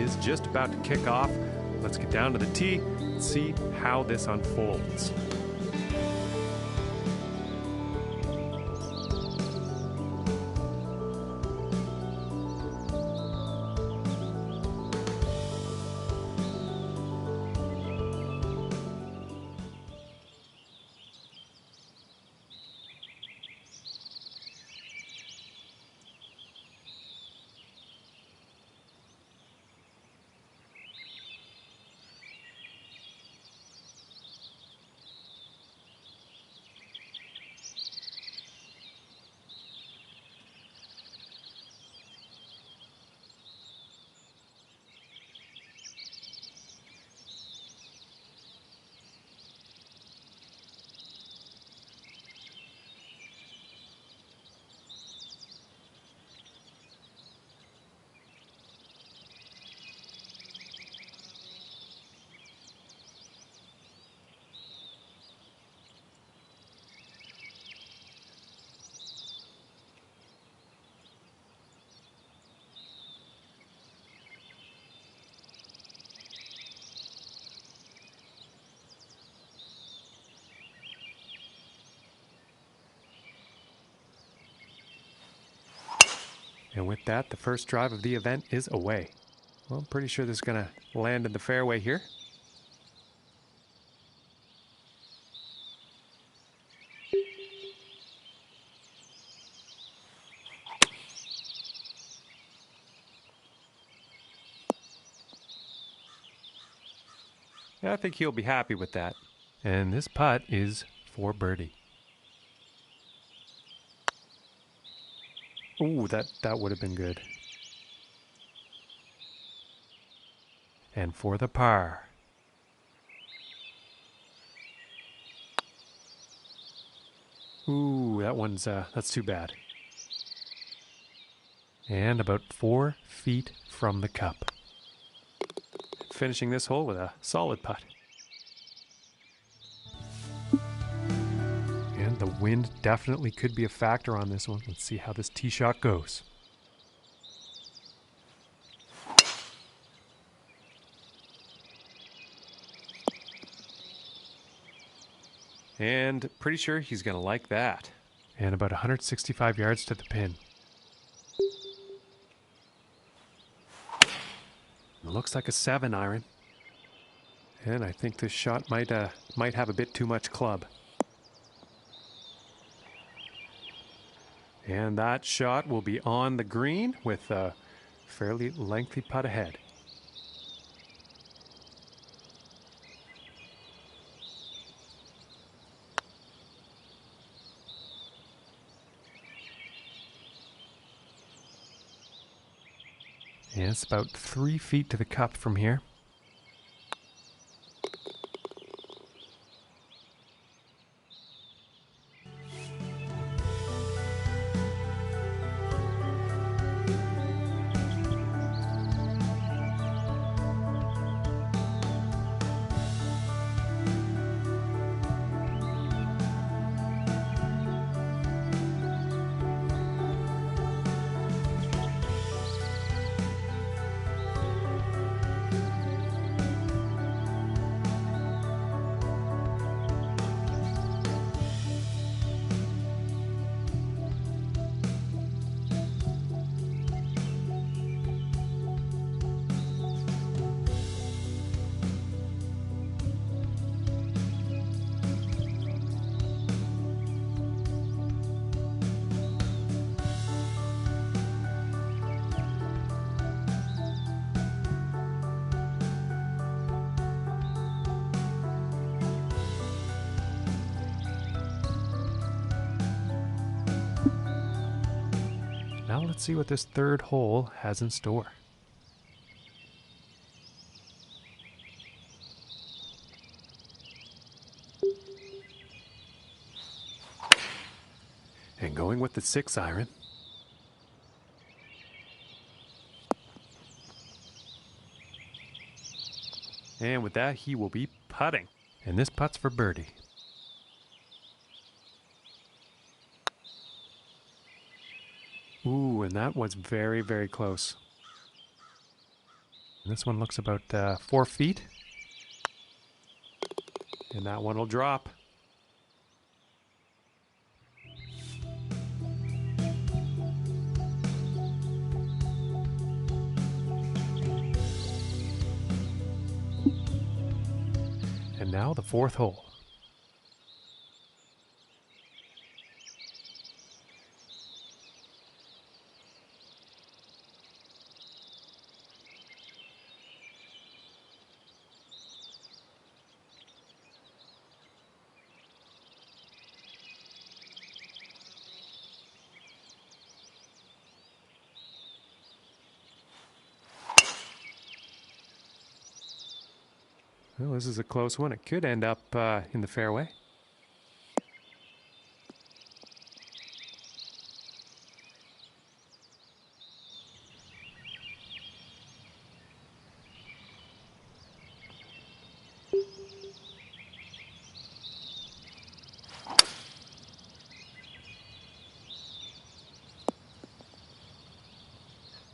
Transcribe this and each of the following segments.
is just about to kick off. Let's get down to the tee and see how this unfolds. And with that, the first drive of the event is away. Well, I'm pretty sure this is going to land in the fairway here. Yeah, I think he'll be happy with that. And this putt is for birdie. Ooh, that would have been good. And for the par. Ooh, that's too bad. And about 4 feet from the cup. Finishing this hole with a solid putt. And the wind definitely could be a factor on this one. Let's see how this tee shot goes. And pretty sure he's going to like that. And about 165 yards to the pin. It looks like a 7-iron. And I think this shot might have a bit too much club. And that shot will be on the green with a fairly lengthy putt ahead. And it's about 3 feet to the cup from here. Now let's see what this third hole has in store. And going with the 6-iron. And with that, he will be putting. And this putt's for birdie. Ooh, and that was very, very close. This one looks about 4 feet. And that one will drop. And now the 4th hole. Well, this is a close one. It could end up in the fairway.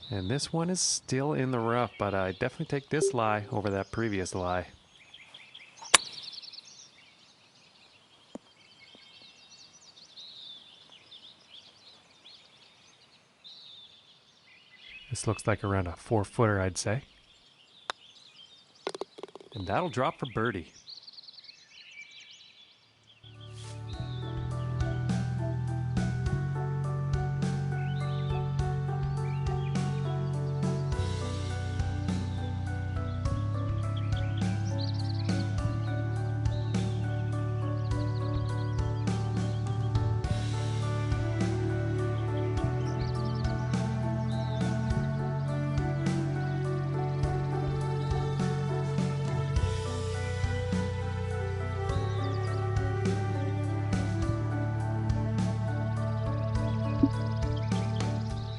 And this one is still in the rough, but I definitely take this lie over that previous lie. This looks like around a 4-footer, I'd say. And that'll drop for birdie.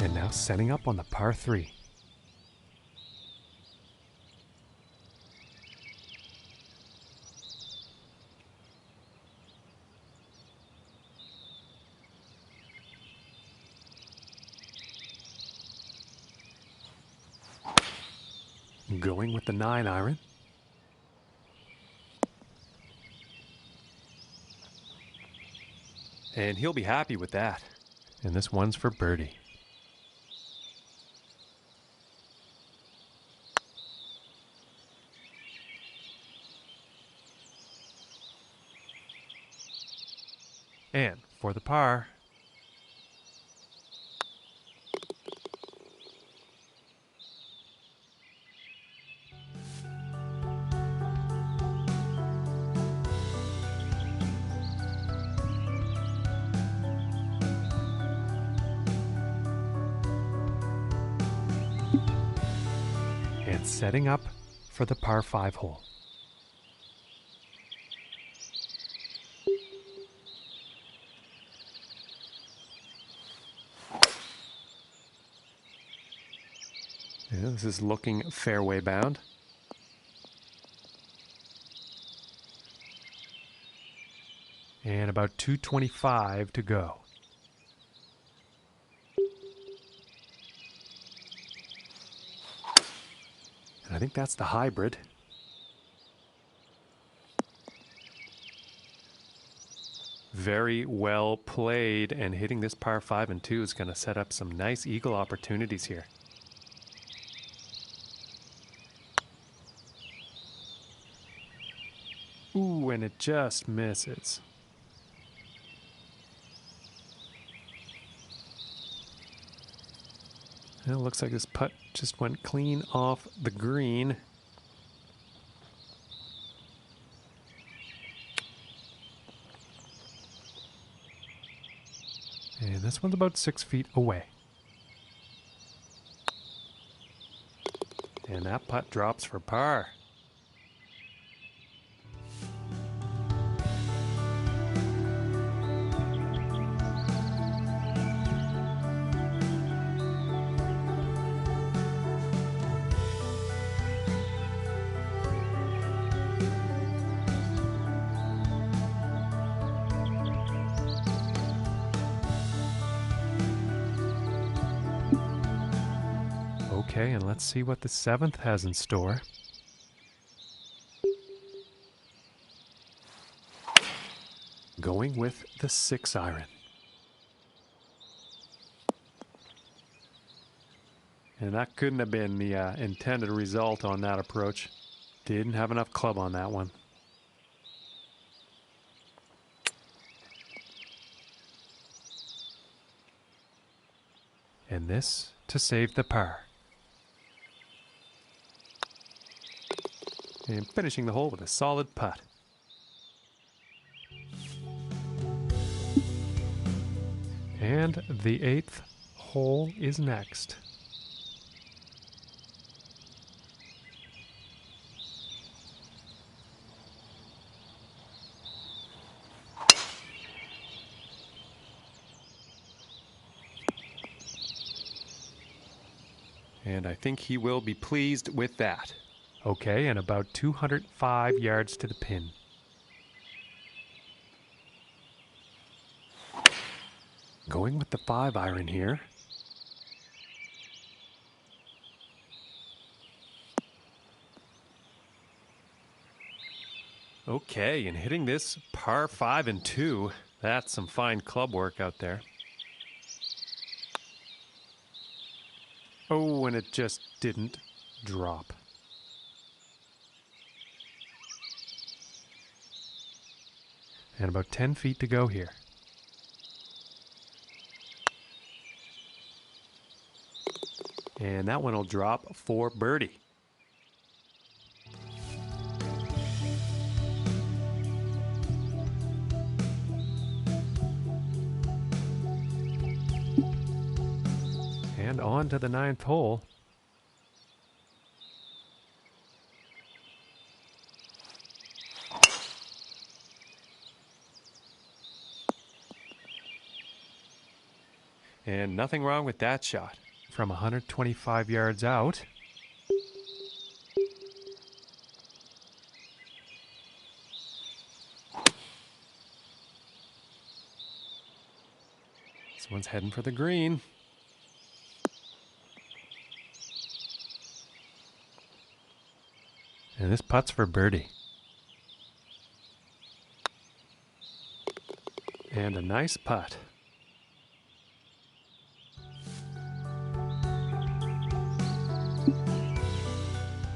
And now setting up on the par 3. Going with the 9-iron. And he'll be happy with that. And this one's for birdie. And for the par. And setting up for the par 5 hole. Yeah, this is looking fairway bound. And about 225 to go. And I think that's the hybrid. Very well played, and hitting this par 5 and 2 is going to set up some nice eagle opportunities here. Ooh, and it just misses. Well, it looks like this putt just went clean off the green. And this one's about 6 feet away. And that putt drops for par. Okay, and let's see what the 7th has in store. Going with the 6 iron. And that couldn't have been the intended result on that approach. Didn't have enough club on that one. And this to save the par. And finishing the hole with a solid putt. And the 8th hole is next. And I think he will be pleased with that. Okay, and about 205 yards to the pin. Going with the 5 iron here. Okay, and hitting this par 5 and 2. That's some fine club work out there. Oh, and it just didn't drop. And about 10 feet to go here. And that one will drop for birdie. And on to the 9th hole. And nothing wrong with that shot. From 125 yards out. This one's heading for the green. And this putt's for birdie. And a nice putt.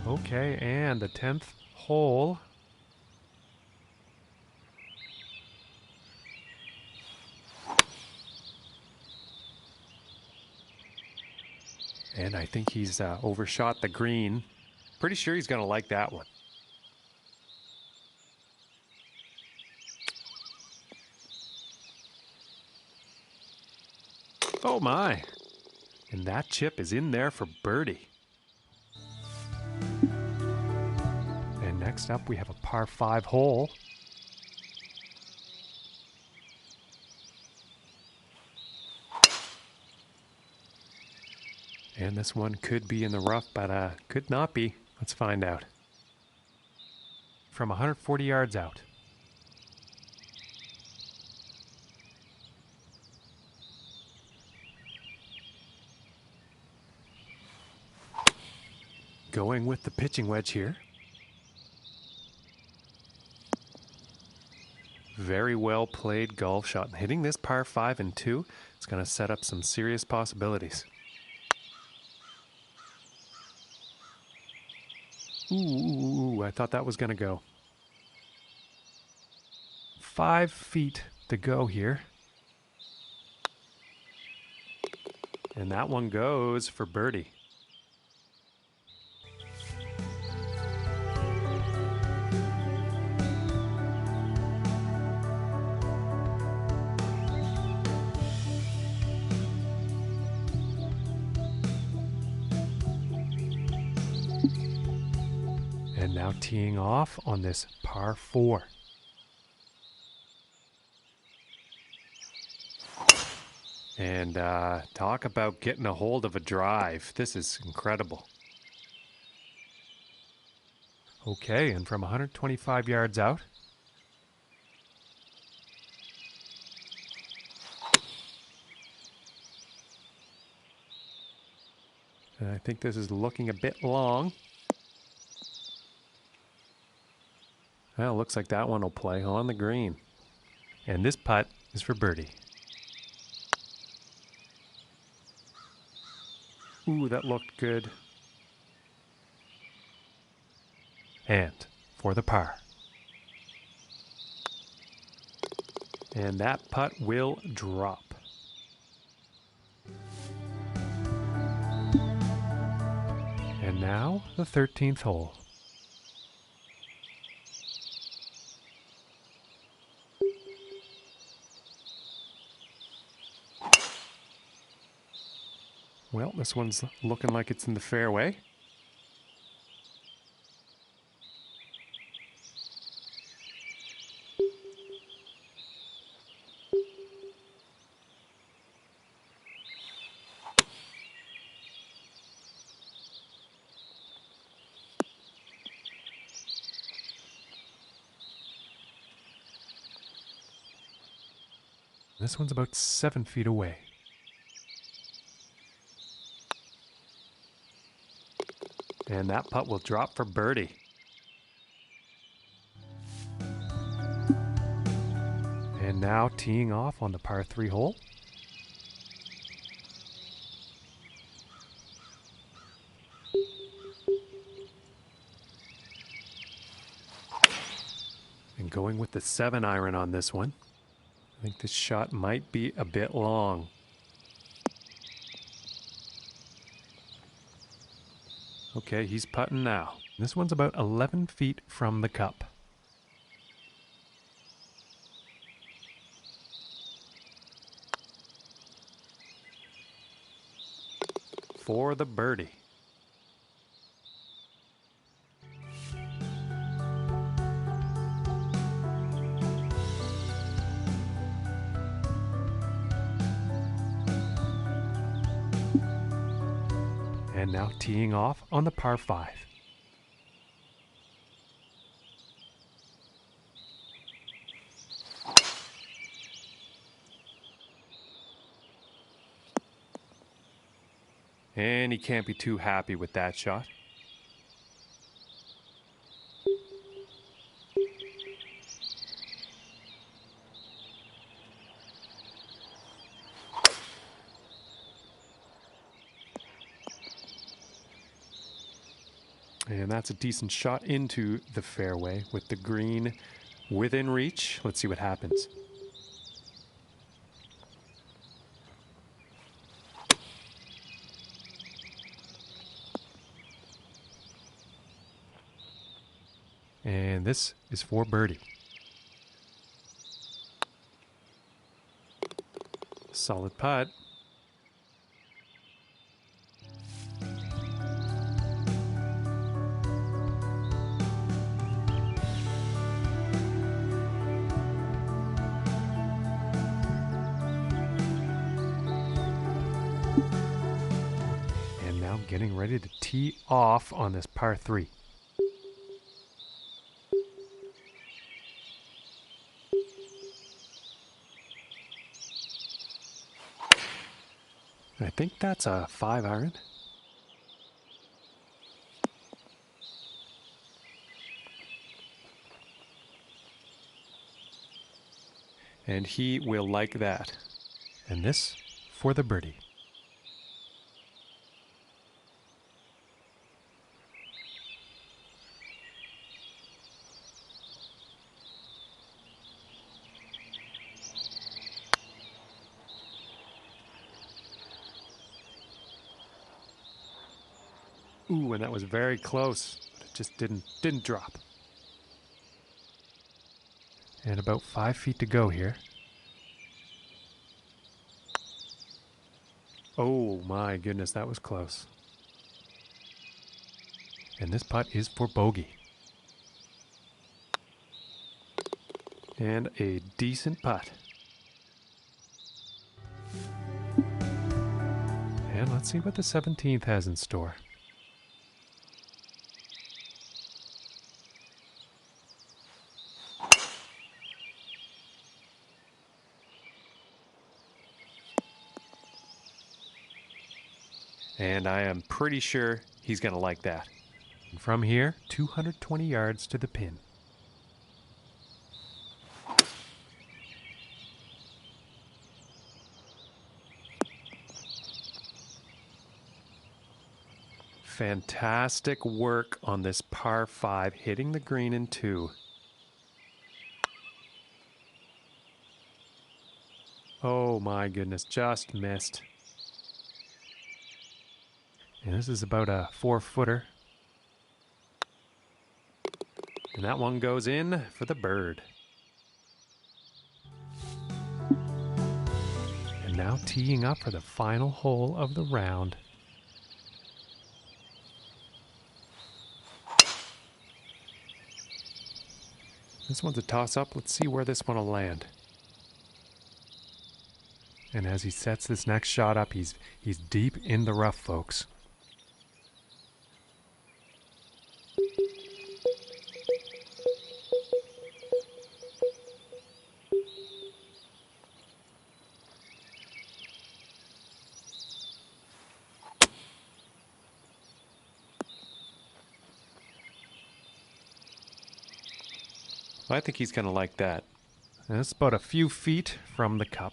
Okay, and the 10th hole. And I think he's overshot the green. Pretty sure he's going to like that one. Oh my. And that chip is in there for birdie. And next up we have a par 5 hole. And this one could be in the rough, but could not be. Let's find out. From 140 yards out. Going with the pitching wedge here. Very well played golf shot. Hitting this par 5 and 2, it's going to set up some serious possibilities. Ooh, I thought that was going to go. 5 feet to go here. And that one goes for birdie. And now teeing off on this par 4. And talk about getting a hold of a drive. This is incredible. Okay, and from 125 yards out. I think this is looking a bit long. Well, looks like that one will play on the green. And this putt is for birdie. Ooh, that looked good. And for the par. And that putt will drop. And now the 13th hole. Well, this one's looking like it's in the fairway. This one's about 7 feet away. And that putt will drop for birdie. And now teeing off on the par 3 hole. And going with the 7-iron on this one. I think this shot might be a bit long. Okay, he's putting now. This one's about 11 feet from the cup. For the birdie. And now teeing off on the par 5. And he can't be too happy with that shot. And that's a decent shot into the fairway with the green within reach. Let's see what happens. And this is for birdie. Solid putt. And now getting ready to tee off on this par 3. I think that's a 5-iron. And he will like that. And this for the birdie. Ooh, and that was very close, but it just didn't drop. And about 5 feet to go here. Oh my goodness, that was close. And this putt is for bogey. And a decent putt. And let's see what the 17th has in store. And I am pretty sure he's going to like that. And from here, 220 yards to the pin. Fantastic work on this par 5, hitting the green in 2. Oh my goodness, just missed. And this is about a 4-footer. And that one goes in for the bird. And now teeing up for the final hole of the round. This one's a toss-up. Let's see where this one will land. And as he sets this next shot up, he's deep in the rough, folks. I think he's going to like that. And it's about a few feet from the cup.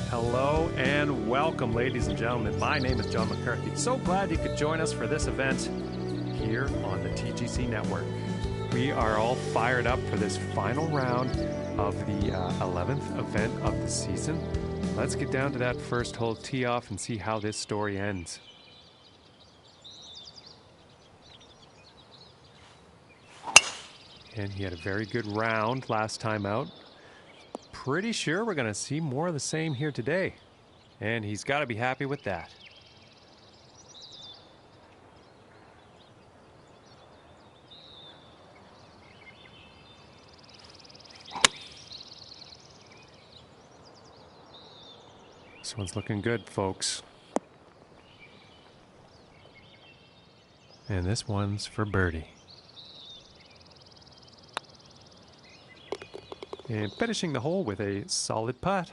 Hello and welcome, ladies and gentlemen. My name is John McCarthy. So glad you could join us for this event here on the TGC Network. We are all fired up for this final round of the 11th event of the season. Let's get down to that first hole tee off and see how this story ends. And he had a very good round last time out. Pretty sure we're going to see more of the same here today. And he's got to be happy with that. This one's looking good, folks. And this one's for birdie. And finishing the hole with a solid putt.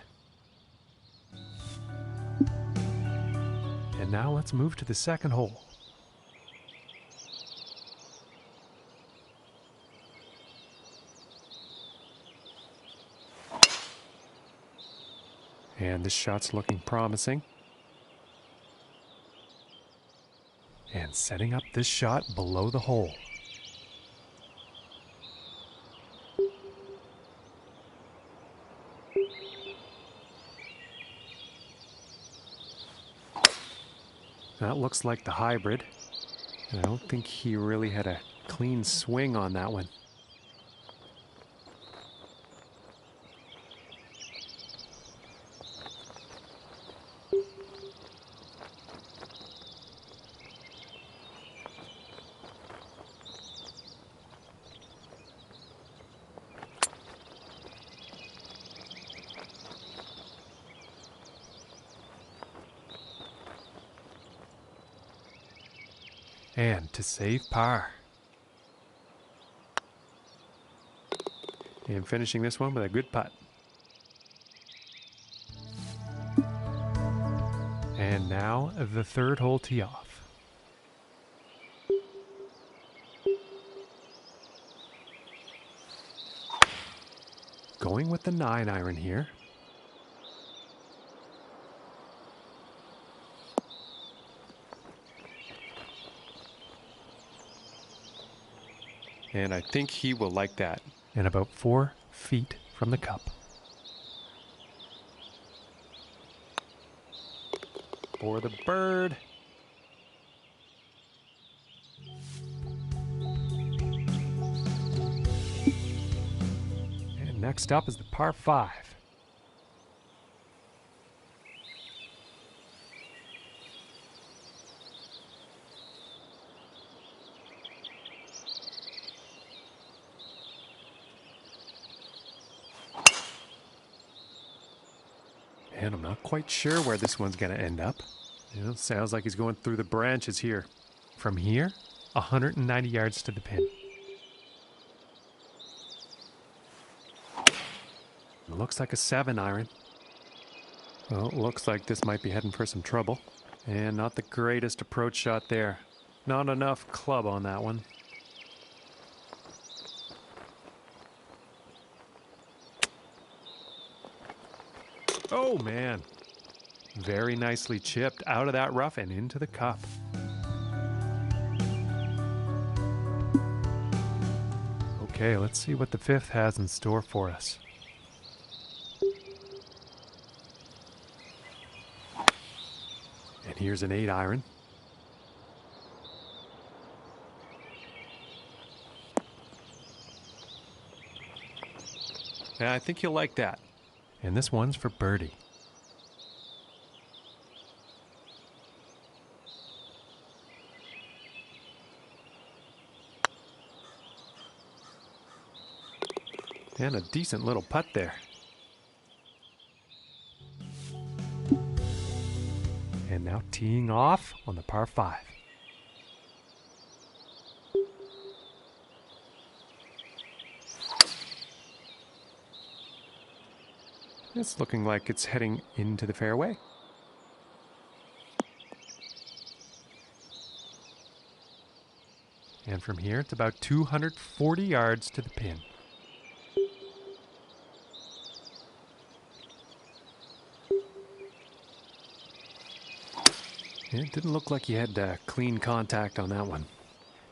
And now let's move to the second hole. And this shot's looking promising. And setting up this shot below the hole. That looks like the hybrid. And I don't think he really had a clean swing on that one. And to save par. And finishing this one with a good putt. And now the third hole tee off. Going with the 9-iron here. And I think he will like that. And about 4 feet from the cup. for the bird. And next up is the par 5. And I'm not quite sure where this one's going to end up. It sounds like he's going through the branches here. From here, 190 yards to the pin. It looks like a 7 iron. Well, it looks like this might be heading for some trouble. And not the greatest approach shot there. Not enough club on that one. Oh man, very nicely chipped out of that rough and into the cup. Okay, let's see what the 5th has in store for us. And here's an 8 iron. Yeah, I think you'll like that. And this one's for birdie. And a decent little putt there. And now teeing off on the par 5. It's looking like it's heading into the fairway. And from here, it's about 240 yards to the pin. It didn't look like he had clean contact on that one.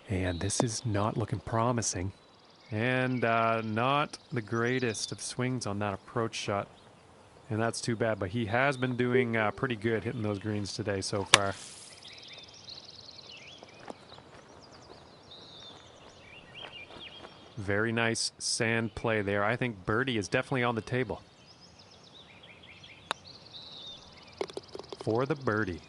And this is not looking promising. And not the greatest of swings on that approach shot. And that's too bad, but he has been doing pretty good hitting those greens today so far. Very nice sand play there. I think birdie is definitely on the table. For the birdie.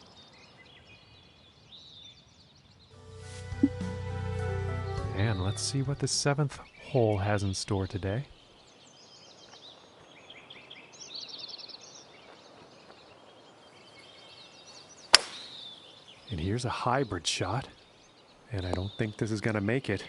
And let's see what the 7th hole has in store today. And here's a hybrid shot. And I don't think this is going to make it.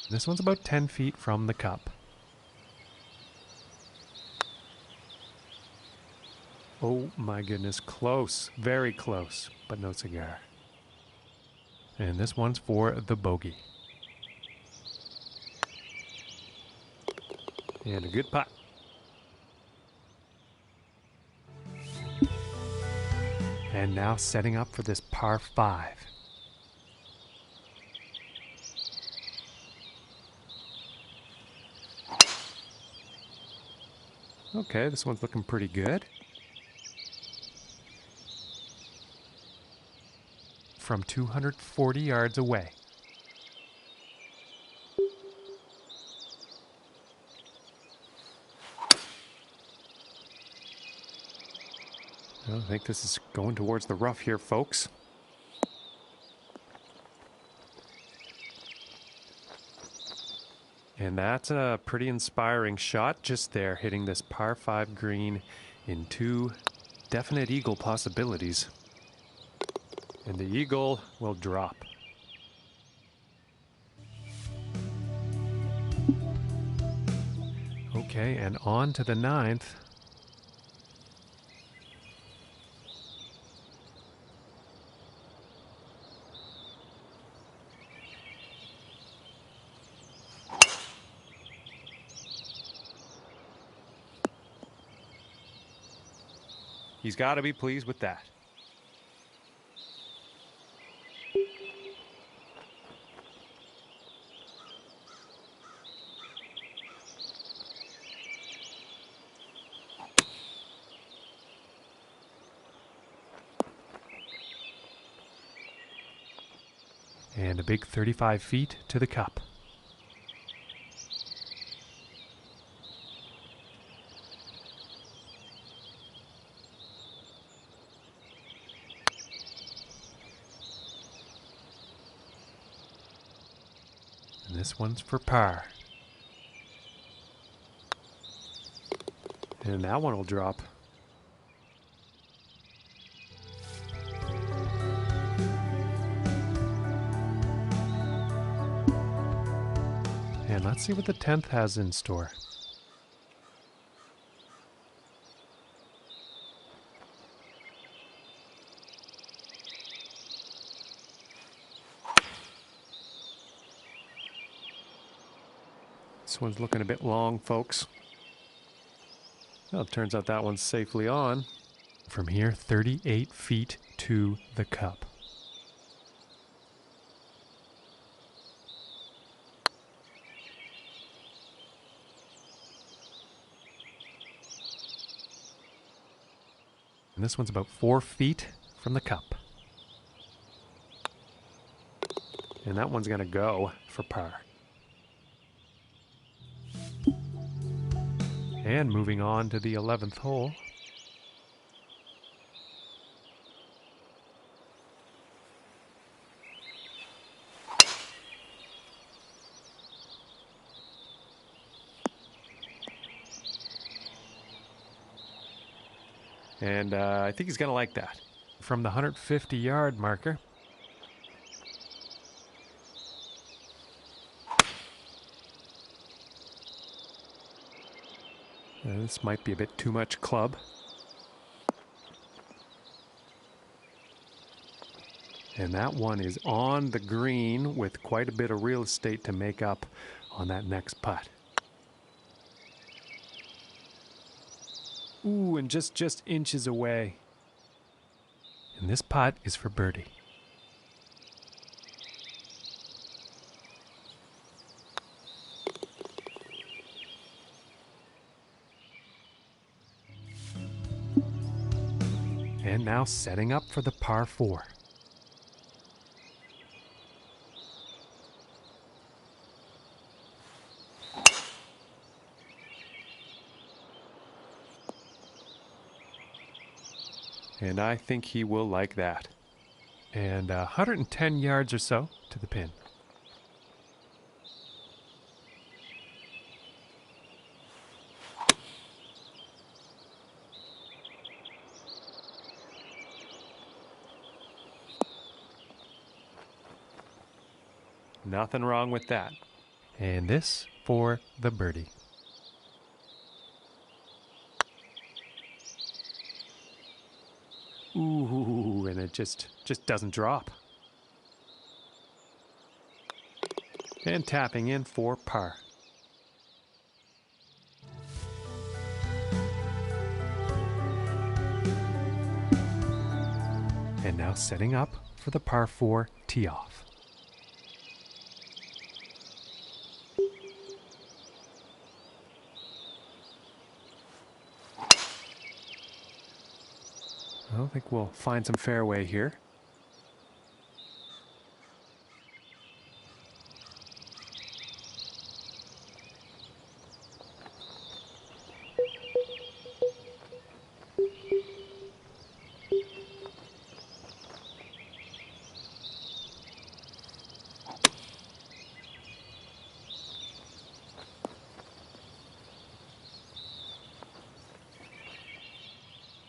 This one's about 10 feet from the cup. Oh my goodness, close, very close, but no cigar. And this one's for the bogey. And a good putt. And now setting up for this par 5. Okay, this one's looking pretty good. From 240 yards away. I think this is going towards the rough here, folks. And that's a pretty inspiring shot just there, hitting this par 5 green in 2 definite eagle possibilities. And the eagle will drop. Okay, and on to the 9th. He's got to be pleased with that. And a big 35 feet to the cup. And this one's for par. And that one will drop. And let's see what the 10th has in store. This one's looking a bit long, folks. Well, it turns out that one's safely on. From here, 38 feet to the cup. And this one's about 4 feet from the cup. And that one's going to go for par. And moving on to the 11th hole. And I think he's going to like that. From the 150-yard marker. This might be a bit too much club. And that one is on the green with quite a bit of real estate to make up on that next putt. Ooh, and just inches away. And this putt is for birdie. And now setting up for the par 4. And I think he will like that. And 110 yards or so to the pin. Nothing wrong with that. And this for the birdie. Ooh, and it just doesn't drop. And tapping in for par. And now setting up for the par 4 tee off. I think we'll find some fairway here.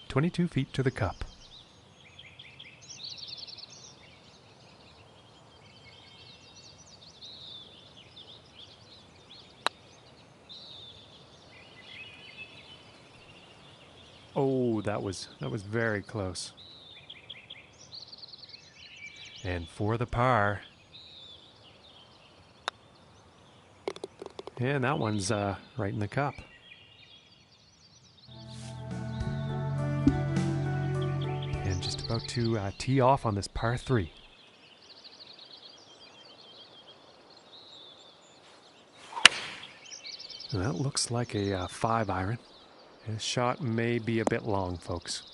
"22 feet to the cup." Oh, that was very close. And for the par. And that one's right in the cup. And just about to tee off on this par 3. And that looks like a 5-iron. This shot may be a bit long, folks.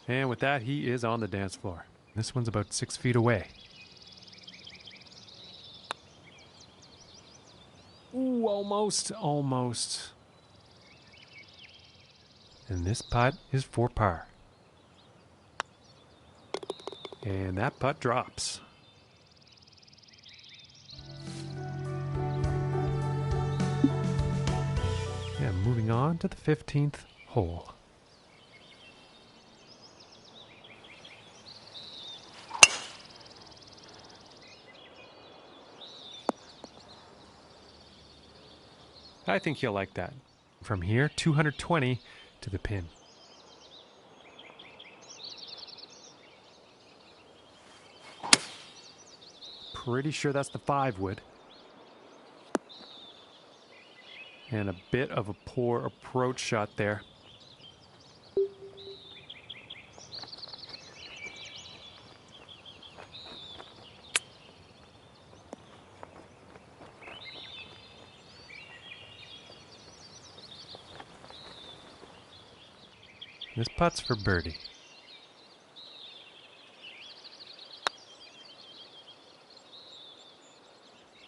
And with that, he is on the dance floor. This one's about 6 feet away. Ooh, almost. And this putt is for par. And that putt drops. And moving on to the 15th hole. I think he'll like that. From here, 220 to the pin. Pretty sure that's the 5-wood. And a bit of a poor approach shot there. This putt's for birdie.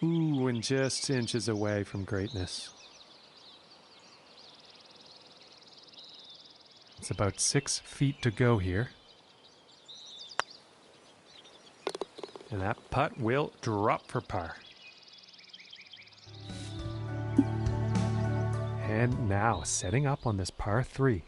Ooh, and just inches away from greatness. It's about 6 feet to go here. And that putt will drop for par. And now setting up on this par 3.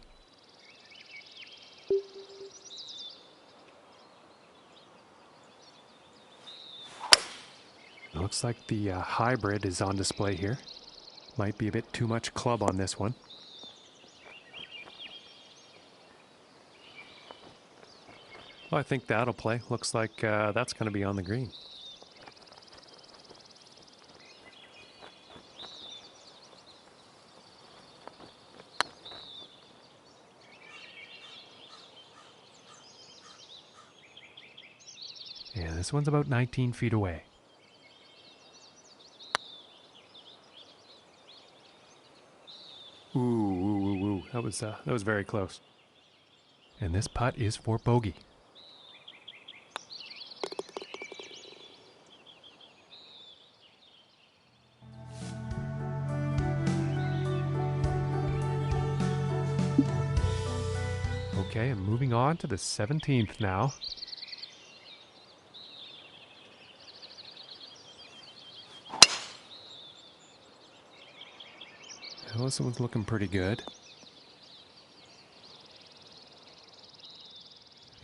Looks like the hybrid is on display here. Might be a bit too much club on this one. Well, I think that'll play. Looks like that's going to be on the green. Yeah, this one's about 19 feet away. Ooh. That was very close. And this putt is for bogey. Okay, and moving on to the 17th now. Well, this one's looking pretty good.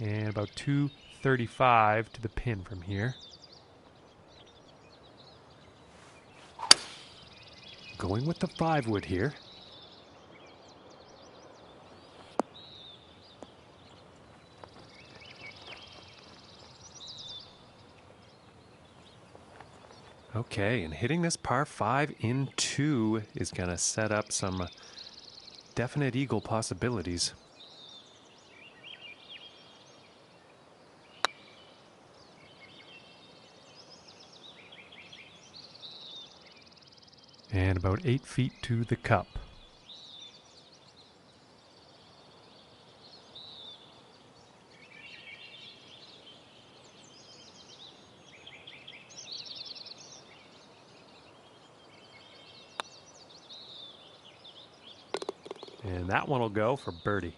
And about 235 to the pin from here. Going with the 5-wood here. Okay, and hitting this par 5 in 2 is going to set up some definite eagle possibilities. And about 8 feet to the cup. And that one will go for birdie.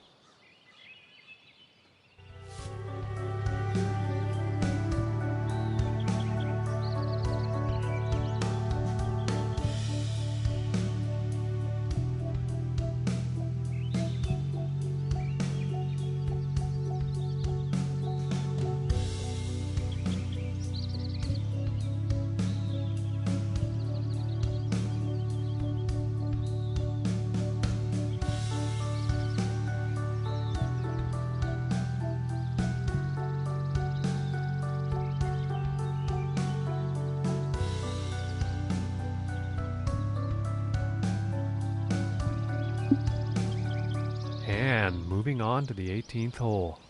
And moving on to the 18th hole.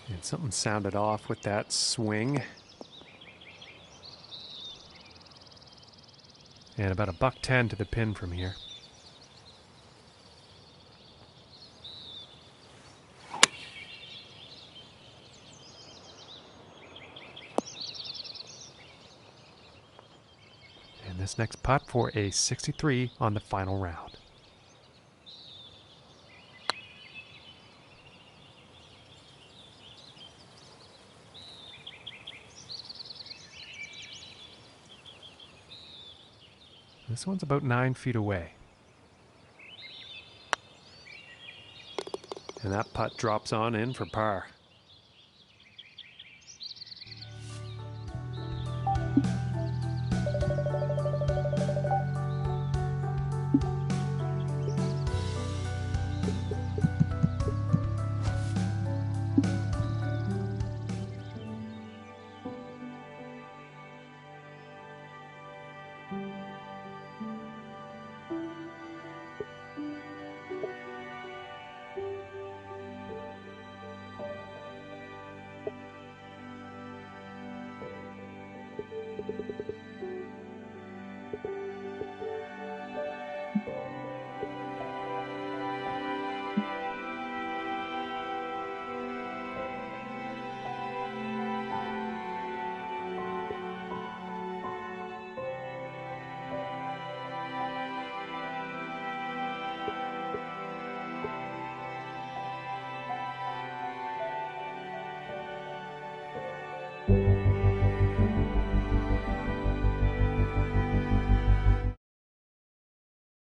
And something sounded off with that swing. And about $110 to the pin from here. And this next putt for a 63 on the final round. This one's about 9 feet away. And that putt drops on in for par.